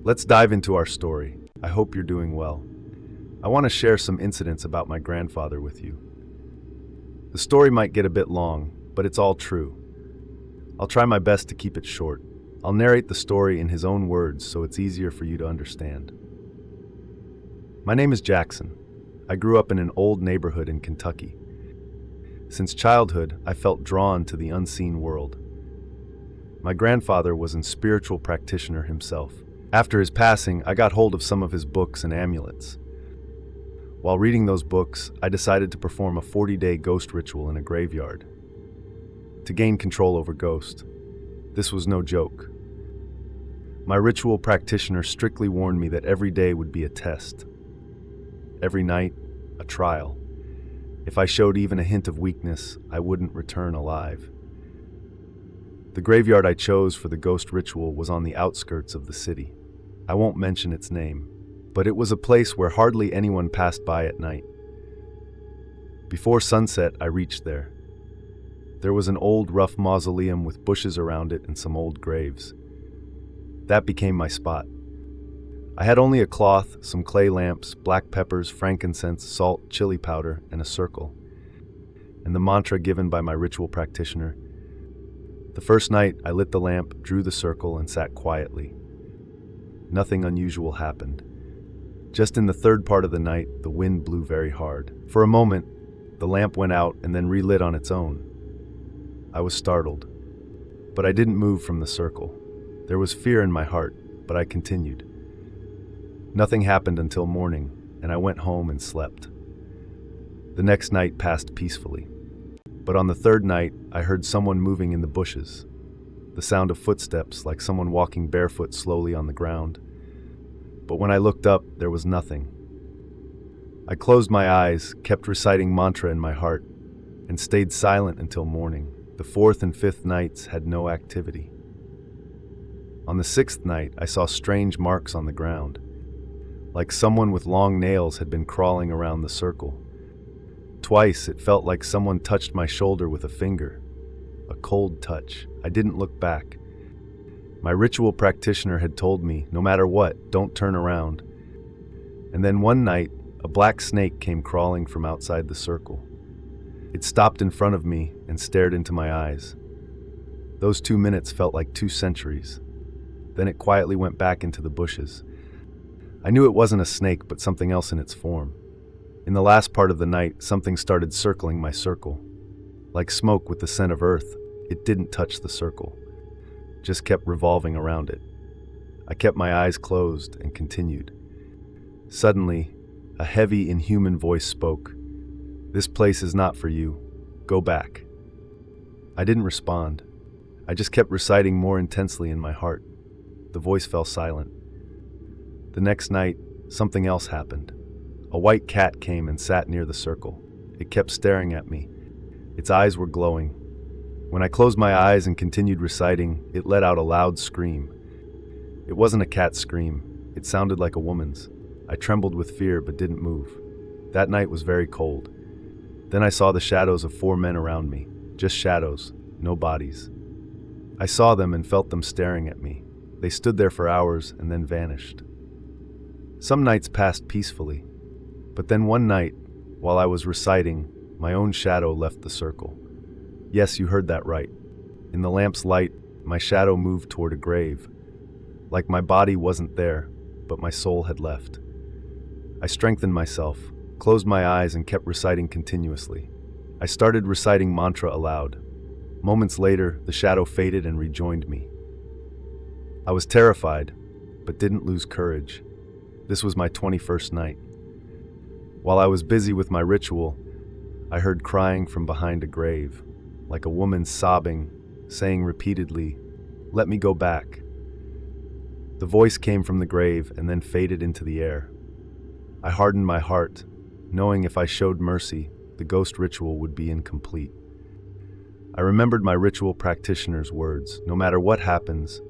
Let's dive into our story. I hope you're doing well. I want to share some incidents about my grandfather with you. The story might get a bit long, but it's all true. I'll try my best to keep it short. I'll narrate the story in his own words so it's easier for you to understand. My name is Jackson. I grew up in an old neighborhood in Kentucky. Since childhood, I felt drawn to the unseen world. My grandfather was a spiritual practitioner himself. After his passing, I got hold of some of his books and amulets. While reading those books, I decided to perform a 40-day ghost ritual in a graveyard to gain control over ghosts. This was no joke. My ritual practitioner strictly warned me that every day would be a test. Every night, a trial. If I showed even a hint of weakness, I wouldn't return alive. The graveyard I chose for the ghost ritual was on the outskirts of the city. I won't mention its name, but it was a place where hardly anyone passed by at night. Before sunset, I reached there. There was an old, rough mausoleum with bushes around it and some old graves. That became my spot. I had only a cloth, some clay lamps, black peppers, frankincense, salt, chili powder, and a circle. And the mantra given by my ritual practitioner. The first night, I lit the lamp, drew the circle, and sat quietly. Nothing unusual happened. Just in the third part of the night, the wind blew very hard. For a moment, the lamp went out and then relit on its own. I was startled, but I didn't move from the circle. There was fear in my heart, but I continued. Nothing happened until morning, and I went home and slept. The next night passed peacefully. But on the third night, I heard someone moving in the bushes. The sound of footsteps, like someone walking barefoot slowly on the ground. But when I looked up, there was nothing. I closed my eyes, kept reciting mantra in my heart, and stayed silent until morning. The fourth and fifth nights had no activity. On the sixth night, I saw strange marks on the ground, like someone with long nails had been crawling around the circle. Twice, it felt like someone touched my shoulder with a finger. A cold touch. I didn't look back. My ritual practitioner had told me, no matter what, don't turn around. And then one night, a black snake came crawling from outside the circle. It stopped in front of me and stared into my eyes. Those 2 minutes felt like 2 centuries. Then it quietly went back into the bushes. I knew it wasn't a snake, but something else in its form. In the last part of the night, something started circling my circle. Like smoke with the scent of earth, it didn't touch the circle, just kept revolving around it. I kept my eyes closed and continued. Suddenly, a heavy, inhuman voice spoke. "This place is not for you. Go back." I didn't respond. I just kept reciting more intensely in my heart. The voice fell silent. The next night, something else happened. A white cat came and sat near the circle. It kept staring at me. Its eyes were glowing. When I closed my eyes and continued reciting, it let out a loud scream. It wasn't a cat's scream. It sounded like a woman's. I trembled with fear but didn't move. That night was very cold. Then I saw the shadows of 4 men around me. Just shadows, no bodies. I saw them and felt them staring at me. They stood there for hours and then vanished. Some nights passed peacefully. But then one night, while I was reciting, my own shadow left the circle. Yes, you heard that right. In the lamp's light, my shadow moved toward a grave. Like my body wasn't there, but my soul had left. I strengthened myself, closed my eyes, and kept reciting continuously. I started reciting mantra aloud. Moments later, the shadow faded and rejoined me. I was terrified, but didn't lose courage. This was my 21st night. While I was busy with my ritual, I heard crying from behind a grave, like a woman sobbing, saying repeatedly, "Let me go back." The voice came from the grave and then faded into the air. I hardened my heart, knowing if I showed mercy, the ghost ritual would be incomplete. I remembered my ritual practitioner's words, no matter what happens,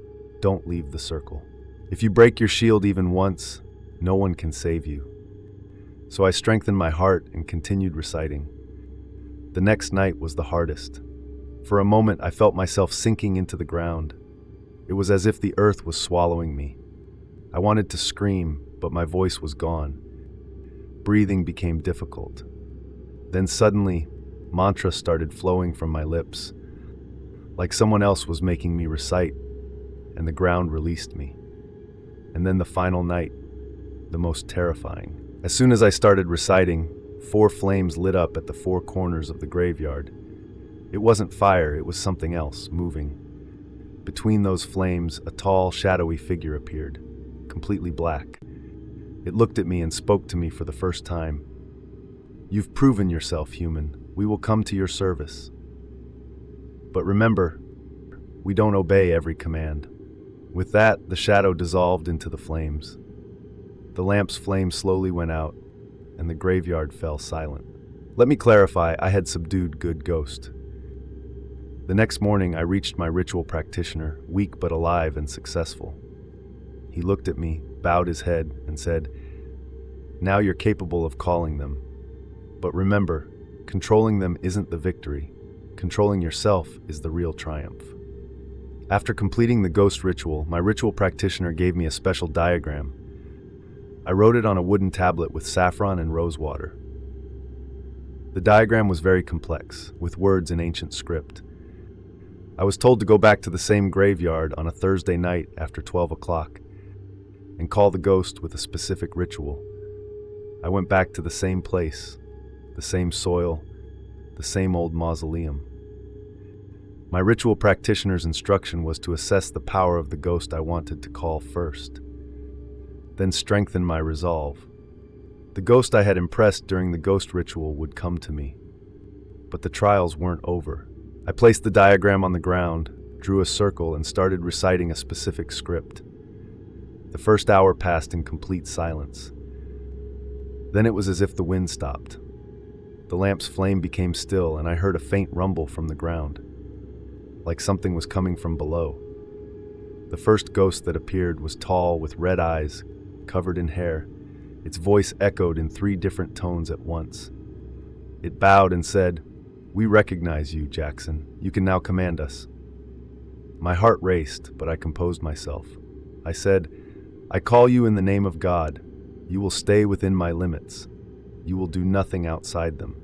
don't leave the circle. If you break your shield even once, no one can save you. So I strengthened my heart and continued reciting. The next night was the hardest. For a moment, I felt myself sinking into the ground. It was as if the earth was swallowing me. I wanted to scream, but my voice was gone. Breathing became difficult. Then suddenly, mantra started flowing from my lips, like someone else was making me recite, and the ground released me. And then the final night, the most terrifying. As soon as I started reciting, 4 flames lit up at the 4 corners of the graveyard. It wasn't fire, it was something else, moving. Between those flames, a tall, shadowy figure appeared, completely black. It looked at me and spoke to me for the first time. "You've proven yourself, human. We will come to your service. But remember, we don't obey every command." With that, the shadow dissolved into the flames. The lamp's flame slowly went out, and the graveyard fell silent. Let me clarify, I had subdued good ghost. The next morning, I reached my ritual practitioner, weak but alive and successful. He looked at me, bowed his head, and said, "Now you're capable of calling them. But remember, controlling them isn't the victory. Controlling yourself is the real triumph." After completing the ghost ritual, my ritual practitioner gave me a special diagram. I wrote it on a wooden tablet with saffron and rose water. The diagram was very complex, with words in ancient script. I was told to go back to the same graveyard on a Thursday night after 12 o'clock and call the ghost with a specific ritual. I went back to the same place, the same soil, the same old mausoleum. My ritual practitioner's instruction was to assess the power of the ghost I wanted to call first, then strengthen my resolve. The ghost I had impressed during the ghost ritual would come to me. But the trials weren't over. I placed the diagram on the ground, drew a circle, and started reciting a specific script. The first hour passed in complete silence. Then it was as if the wind stopped. The lamp's flame became still, and I heard a faint rumble from the ground, like something was coming from below. The first ghost that appeared was tall, with red eyes, covered in hair. Its voice echoed in 3 different tones at once. It bowed and said, "We recognize you, Jackson. You can now command us." My heart raced, but I composed myself. I said, "I call you in the name of God. You will stay within my limits. You will do nothing outside them."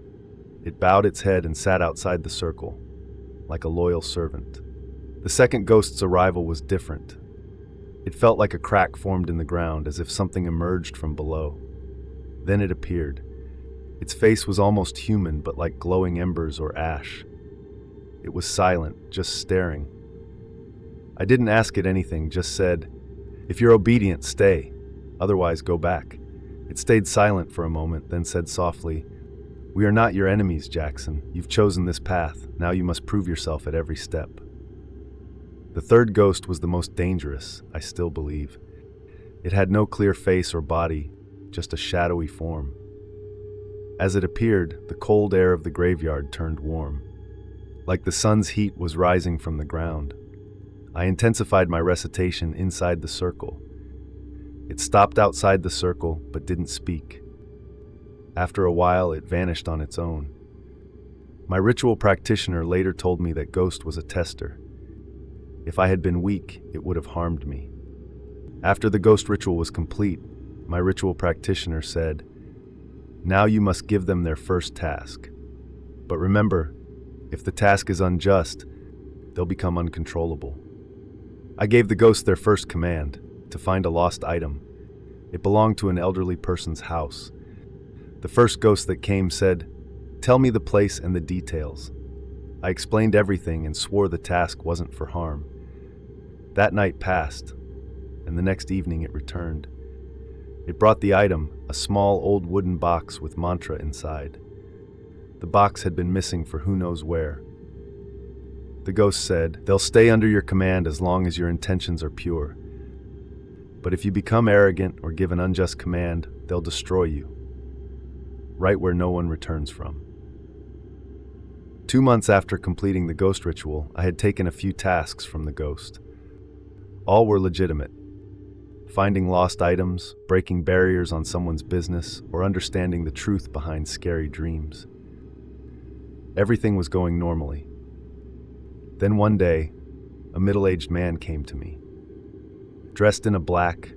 It bowed its head and sat outside the circle, like a loyal servant. The second ghost's arrival was different. It felt like a crack formed in the ground, as if something emerged from below. Then it appeared. Its face was almost human, but like glowing embers or ash. It was silent, just staring. I didn't ask it anything, just said, "If you're obedient, stay. Otherwise, go back." It stayed silent for a moment, then said softly, "We are not your enemies, Jackson. You've chosen this path. Now you must prove yourself at every step." The third ghost was the most dangerous, I still believe. It had no clear face or body, just a shadowy form. As it appeared, the cold air of the graveyard turned warm. Like the sun's heat was rising from the ground. I intensified my recitation inside the circle. It stopped outside the circle, but didn't speak. After a while, it vanished on its own. My ritual practitioner later told me that Ghost was a tester. If I had been weak, it would have harmed me. After the ghost ritual was complete, my ritual practitioner said, "Now you must give them their first task. But remember, if the task is unjust, they'll become uncontrollable." I gave the ghosts their first command, to find a lost item. It belonged to an elderly person's house. The first ghost that came said, "Tell me the place and the details." I explained everything and swore the task wasn't for harm. That night passed, and the next evening it returned. It brought the item, a small old wooden box with mantra inside. The box had been missing for who knows where. The ghost said, "They'll stay under your command as long as your intentions are pure. But if you become arrogant or give an unjust command, they'll destroy you, right where no one returns from." 2 months after completing the ghost ritual, I had taken a few tasks from the ghost. All were legitimate. Finding lost items, breaking barriers on someone's business, or understanding the truth behind scary dreams. Everything was going normally. Then one day, a middle-aged man came to me. Dressed in a black,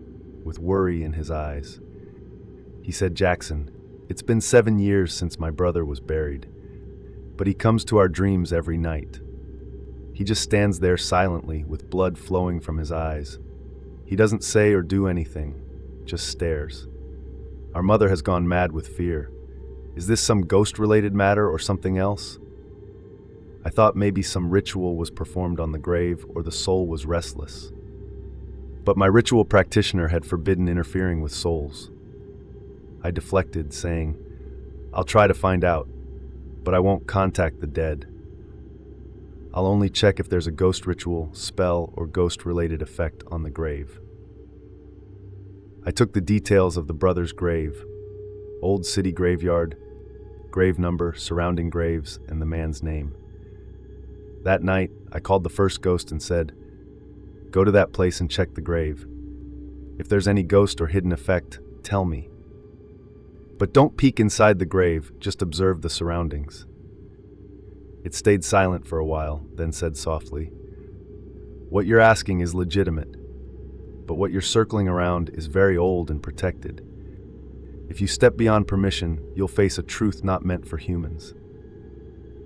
with worry in his eyes. He said, "Jackson, it's been 7 years since my brother was buried, but he comes to our dreams every night. He just stands there silently with blood flowing from his eyes. He doesn't say or do anything, just stares. Our mother has gone mad with fear. Is this some ghost-related matter or something else?" I thought maybe some ritual was performed on the grave or the soul was restless. But my ritual practitioner had forbidden interfering with souls. I deflected, saying, "I'll try to find out, but I won't contact the dead. I'll only check if there's a ghost ritual, spell, or ghost-related effect on the grave." I took the details of the brother's grave, old city graveyard, grave number, surrounding graves, and the man's name. That night, I called the first ghost and said, "Go to that place and check the grave. If there's any ghost or hidden effect, tell me. But don't peek inside the grave, just observe the surroundings." It stayed silent for a while, then said softly, "What you're asking is legitimate, but what you're circling around is very old and protected. If you step beyond permission, you'll face a truth not meant for humans."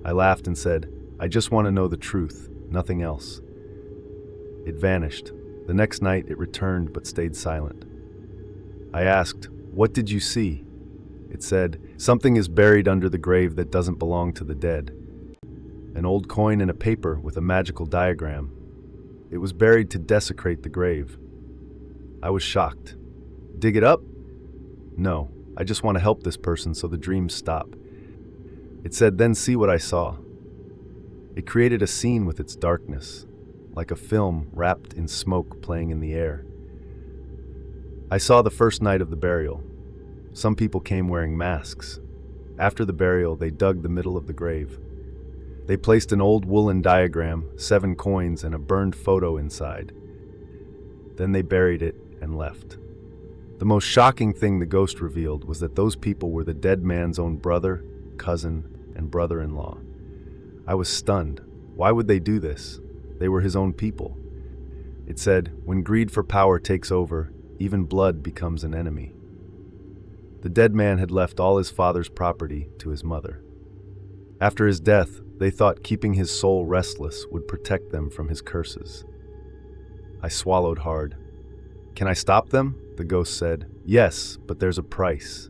I laughed and said, "I just want to know the truth, nothing else." It vanished. The next night it returned but stayed silent. I asked, "What did you see?" It said, "Something is buried under the grave that doesn't belong to the dead. An old coin and a paper with a magical diagram. It was buried to desecrate the grave." I was shocked. "Dig it up?" "No, I just want to help this person so the dreams stop." It said, "Then see what I saw." It created a scene with its darkness, like a film wrapped in smoke playing in the air. I saw the first night of the burial. Some people came wearing masks. After the burial, they dug the middle of the grave. They placed an old woolen diagram, 7 coins, and a burned photo inside. Then they buried it and left. The most shocking thing the ghost revealed was that those people were the dead man's own brother, cousin, and brother-in-law. I was stunned. Why would they do this? They were his own people. It said, "When greed for power takes over, even blood becomes an enemy." The dead man had left all his father's property to his mother. After his death, they thought keeping his soul restless would protect them from his curses. I swallowed hard. "Can I stop them?" The ghost said. "Yes, but there's a price."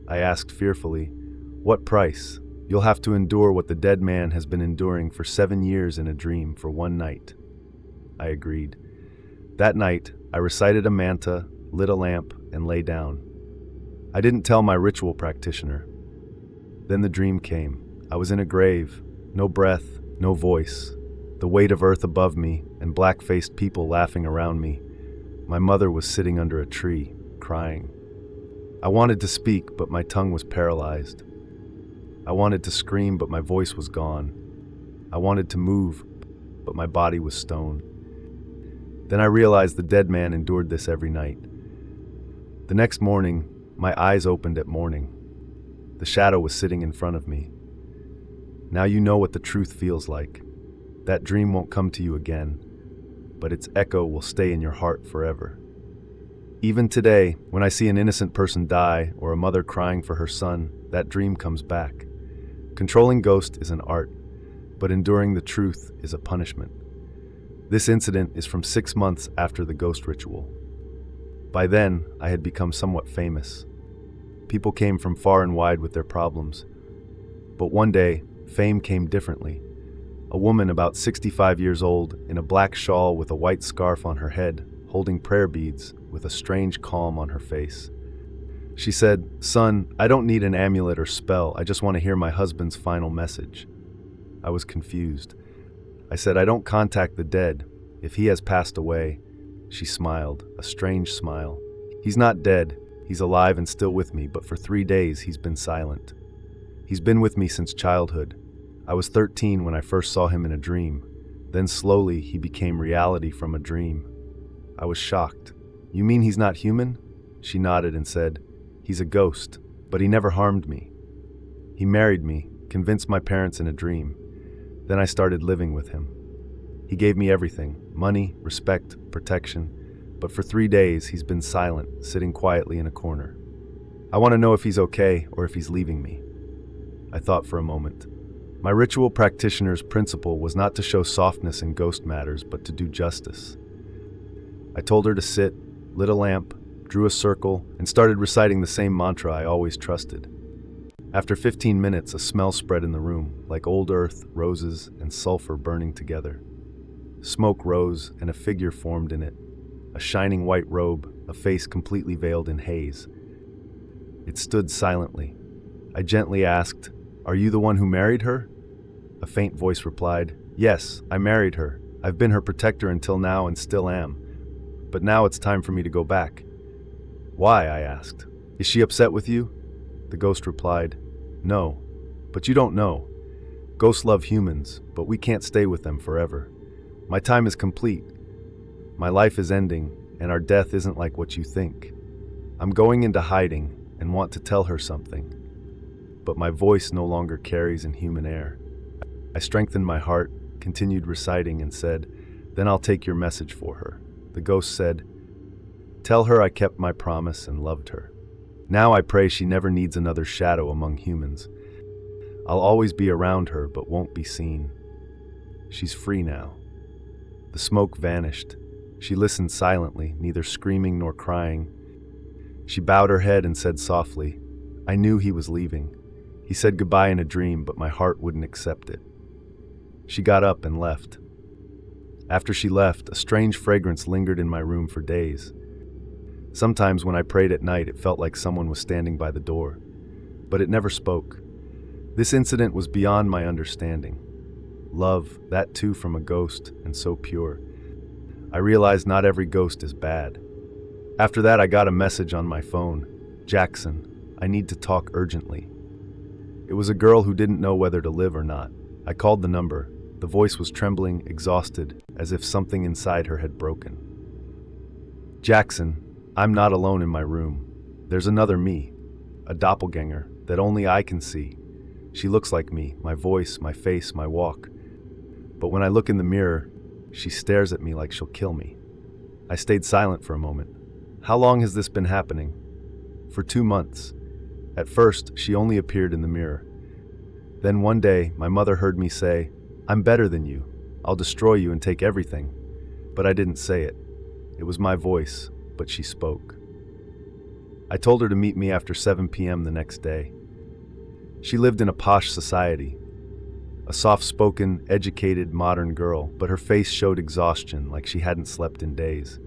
I asked fearfully, "What price?" "You'll have to endure what the dead man has been enduring for 7 years in a dream for 1 night." I agreed. That night, I recited a manta, lit a lamp, and lay down. I didn't tell my ritual practitioner. Then the dream came. I was in a grave, no breath, no voice, the weight of earth above me, and black-faced people laughing around me. My mother was sitting under a tree, crying. I wanted to speak, but my tongue was paralyzed. I wanted to scream, but my voice was gone. I wanted to move, but my body was stone. Then I realized the dead man endured this every night. The next morning, my eyes opened at morning. The shadow was sitting in front of me. Now you know what the truth feels like. That dream won't come to you again, but its echo will stay in your heart forever. Even today, when I see an innocent person die or a mother crying for her son, that dream comes back. Controlling ghosts is an art, but enduring the truth is a punishment. This incident is from 6 months after the ghost ritual. By then, I had become somewhat famous. People came from far and wide with their problems. But one day, fame came differently. A woman about 65 years old, in a black shawl with a white scarf on her head, holding prayer beads, with a strange calm on her face. She said, "Son, I don't need an amulet or spell, I just want to hear my husband's final message." I was confused. I said, "I don't contact the dead. If he has passed away." She smiled, a strange smile. "He's not dead. He's alive and still with me, but for 3 days he's been silent. He's been with me since childhood. I was 13 when I first saw him in a dream. Then slowly he became reality from a dream." I was shocked. "You mean he's not human?" She nodded and said, "He's a ghost, but he never harmed me. He married me, convinced my parents in a dream. Then I started living with him. He gave me everything: money, respect, protection. but for 3 days he's been silent, sitting quietly in a corner. I want to know if he's okay or if he's leaving me. I thought for a moment. My ritual practitioner's principle was not to show softness in ghost matters, but to do justice. I told her to sit, lit a lamp, drew a circle, and started reciting the same mantra I always trusted. After 15 minutes, a smell spread in the room, like old earth, roses, and sulfur burning together. Smoke rose, and a figure formed in it, a shining white robe, a face completely veiled in haze. It stood silently. I gently asked, "Are you the one who married her?" A faint voice replied, "Yes, I married her. I've been her protector until now and still am. But now it's time for me to go back." "Why?" I asked. "Is she upset with you?" The ghost replied, "No, but you don't know. Ghosts love humans, but we can't stay with them forever. My time is complete. My life is ending, and our death isn't like what you think. I'm going into hiding and want to tell her something, but my voice no longer carries in human air." I strengthened my heart, continued reciting, and said, "Then I'll take your message for her." The ghost said, "Tell her I kept my promise and loved her. Now I pray she never needs another shadow among humans. I'll always be around her, but won't be seen. She's free now." The smoke vanished. She listened silently, neither screaming nor crying. She bowed her head and said softly, "I knew he was leaving. He said goodbye in a dream, but my heart wouldn't accept it." She got up and left. After she left, a strange fragrance lingered in my room for days. Sometimes when I prayed at night, it felt like someone was standing by the door, but it never spoke. This incident was beyond my understanding. Love, that too from a ghost, and so pure. I realized not every ghost is bad. After that, I got a message on my phone. "Jackson, I need to talk urgently." It was a girl who didn't know whether to live or not. I called the number. The voice was trembling, exhausted, as if something inside her had broken. "Jackson, I'm not alone in my room. There's another me, a doppelganger that only I can see. She looks like me, my voice, my face, my walk. But when I look in the mirror, she stares at me like she'll kill me." I stayed silent for a moment. "How long has this been happening?" "For 2 months. At first, she only appeared in the mirror. Then one day, my mother heard me say, 'I'm better than you. I'll destroy you and take everything.' But I didn't say it. It was my voice, but she spoke. I told her to meet me after 7 p.m. the next day. She lived in a posh society, a soft-spoken, educated, modern girl, but her face showed exhaustion, like she hadn't slept in days.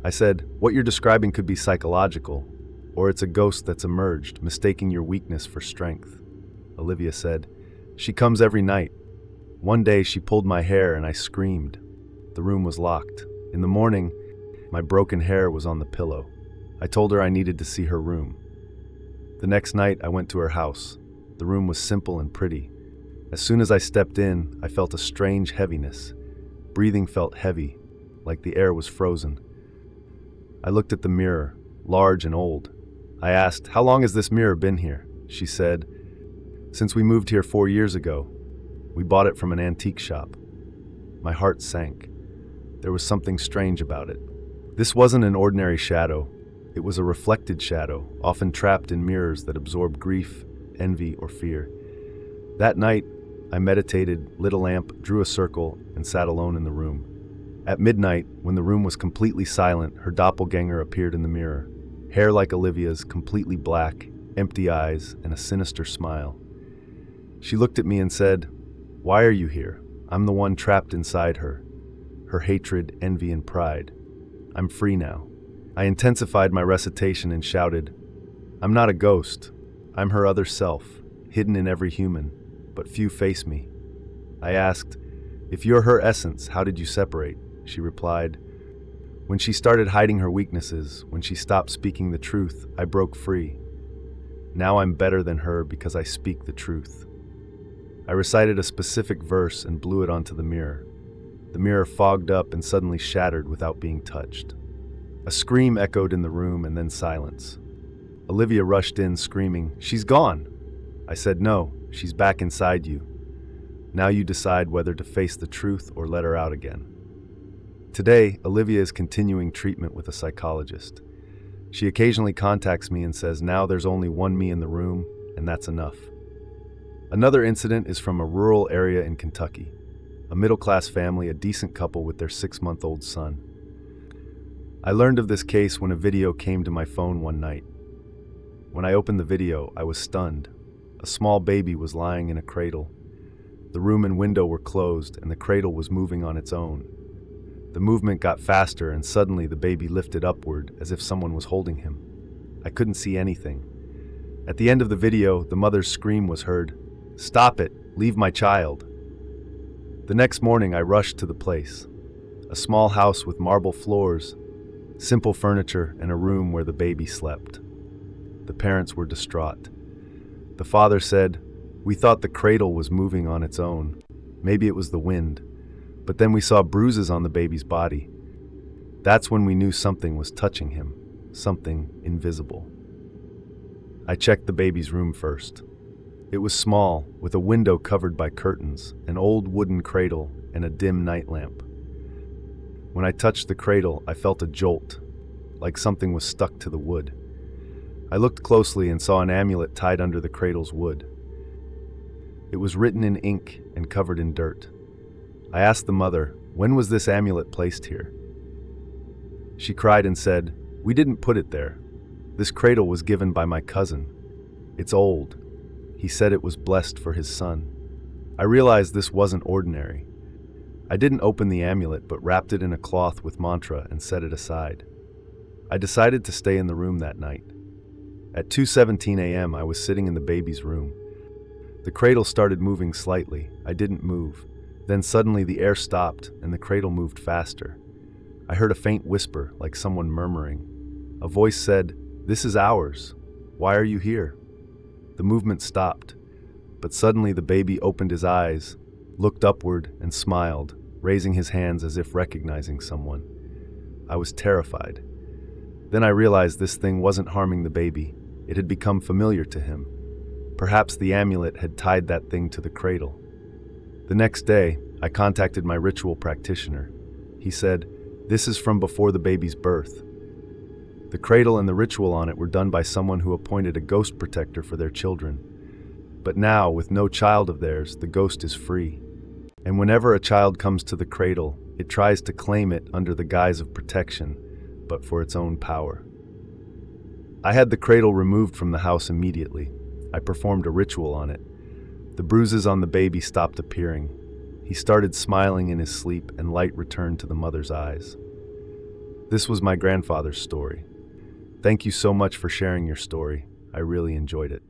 I said, "What you're describing could be psychological, or it's a ghost that's emerged, mistaking your weakness for strength." Olivia said, "She comes every night. One day she pulled my hair and I screamed. The room was locked. In the morning, my broken hair was on the pillow. I told her I needed to see her room. The next night, I went to her house. The room was simple and pretty. As soon as I stepped in, I felt a strange heaviness. Breathing felt heavy, like the air was frozen. I looked at the mirror, large and old. I asked, "How long has this mirror been here?" She said, "Since we moved here 4 years ago. We bought it from an antique shop." My heart sank. There was something strange about it. This wasn't an ordinary shadow. It was a reflected shadow, often trapped in mirrors that absorb grief, envy, or fear. That night, I meditated, lit a lamp, drew a circle, and sat alone in the room. At midnight, when the room was completely silent, her doppelganger appeared in the mirror. Hair like Olivia's, completely black, empty eyes, and a sinister smile. She looked at me and said, "Why are you here?" I'm the one trapped inside her. Her hatred, envy, and pride. I'm free now. I intensified my recitation and shouted, "I'm not a ghost. I'm her other self, hidden in every human, but few face me." I asked, "If you're her essence, how did you separate?" She replied, "When she started hiding her weaknesses, when she stopped speaking the truth, I broke free. Now I'm better than her because I speak the truth." I recited a specific verse and blew it onto the mirror. The mirror fogged up and suddenly shattered without being touched. A scream echoed in the room and then silence. Olivia rushed in, screaming, "She's gone!" I said, "No, she's back inside you. Now you decide whether to face the truth or let her out again." Today, Olivia is continuing treatment with a psychologist. She occasionally contacts me and says now there's only one me in the room, and that's enough. Another incident is from a rural area in Kentucky. A middle-class family, a decent couple with their 6-month-old son. I learned of this case when a video came to my phone one night. When I opened the video, I was stunned. A small baby was lying in a cradle. The room and window were closed, and the cradle was moving on its own. The movement got faster, and suddenly the baby lifted upward as if someone was holding him. I couldn't see anything. At the end of the video, the mother's scream was heard, "Stop it! Leave my child!" The next morning, I rushed to the place. A small house with marble floors, simple furniture, and a room where the baby slept. The parents were distraught. The father said, "We thought the cradle was moving on its own. Maybe it was the wind. But then we saw bruises on the baby's body. That's when we knew something was touching him, something invisible." I checked the baby's room first. It was small, with a window covered by curtains, an old wooden cradle, and a dim night lamp. When I touched the cradle, I felt a jolt, like something was stuck to the wood. I looked closely and saw an amulet tied under the cradle's wood. It was written in ink and covered in dirt. I asked the mother, "When was this amulet placed here?" She cried and said, "We didn't put it there. This cradle was given by my cousin. It's old. He said it was blessed for his son." I realized this wasn't ordinary. I didn't open the amulet, but wrapped it in a cloth with mantra and set it aside. I decided to stay in the room that night. At 2:17 a.m., I was sitting in the baby's room. The cradle started moving slightly. I didn't move. Then suddenly the air stopped and the cradle moved faster. I heard a faint whisper, like someone murmuring. A voice said, "This is ours. Why are you here?" The movement stopped, but suddenly the baby opened his eyes, looked upward, and smiled, raising his hands as if recognizing someone. I was terrified. Then I realized this thing wasn't harming the baby. It had become familiar to him. Perhaps the amulet had tied that thing to the cradle. The next day, I contacted my ritual practitioner. He said, "This is from before the baby's birth. The cradle and the ritual on it were done by someone who appointed a ghost protector for their children. But now, with no child of theirs, the ghost is free. And whenever a child comes to the cradle, it tries to claim it under the guise of protection, but for its own power." I had the cradle removed from the house immediately. I performed a ritual on it. The bruises on the baby stopped appearing. He started smiling in his sleep, and light returned to the mother's eyes. This was my grandfather's story. Thank you so much for sharing your story. I really enjoyed it.